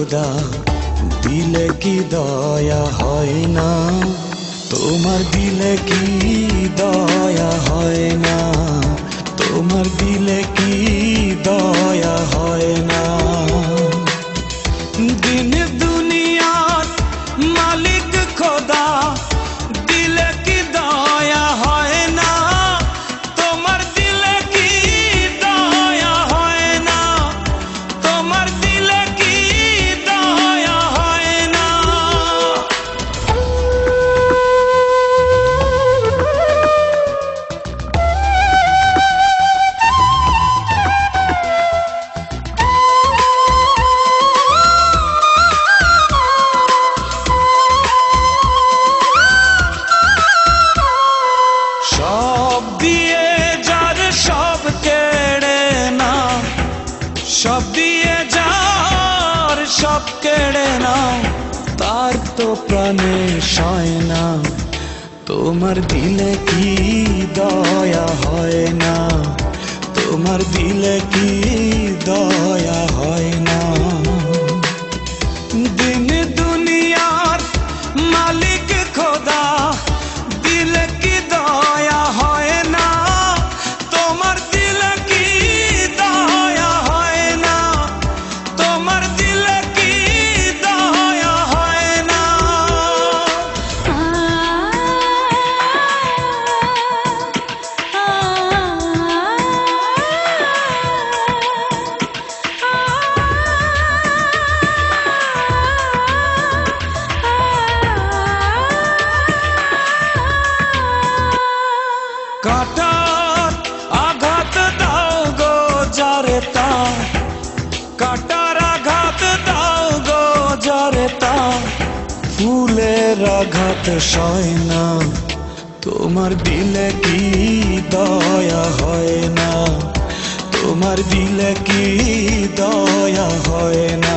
খোদা দিলে কি দয়া হয় না, তোমার দিলে কি দয়া হয় না, তোমার দিলে কি দয়া হয় না। দিন দুনিয়ার মালিক খোদা দিলে কি দয়া হয় না, তোমার দিলে কি দয়া হয় না, তোমার দিলে কি দয়া হয় না। সব দিয়ে যার সব কেড়ে না, সব দিয়ে যার সব কেড়ে না, তার তো প্রাণে সয় না, তোমার দিলে কি দয়া হয় না, তোমার দিলে কি দয়া হয় না। দিন দুনিয়ার মালিক খোদা দিলে কি দয়া হয় না, তোমার দিলে কি দয়া হয় না, তোমার দিলে কি দয়া হয় না। কাটার আঘাত দাও গো যারে তার, কাটার আঘাত দাও গো যারে তার, ফুলের আঘাত সয় না, তোমার দিলে কি দয়া হয় না, তোমার দিলে কি দয়া হয় না।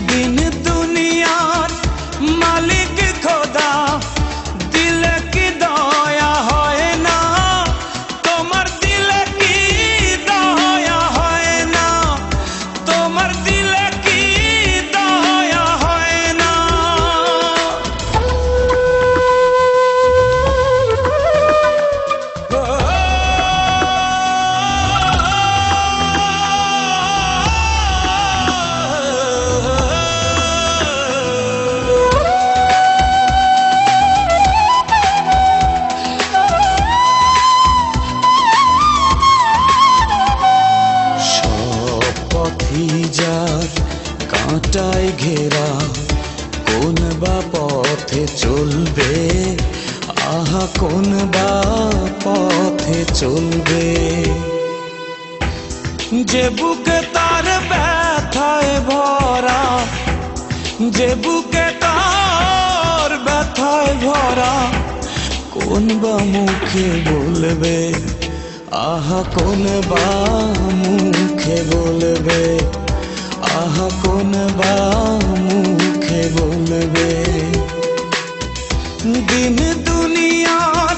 দিন দুনিয়ার মালিক খোদা দিলে কি দয়া হয় না, তোমার দিলে কি দয়া হয় না, তোমার দিলে কি দয়া হয় না। যার কাঁটায় ঘেরা কোন বা পথে চলবে, আহা কোন বা পথে চলবে। যে বুকে তার ব্যথায় ভরা, যে বুকে তার ব্যথায় ভরা, কোন বা মুখে বলবে, আহা কোন বা মুখে বলবে, আহা কোন বা মুখে বলবে। দিন দুনিয়ার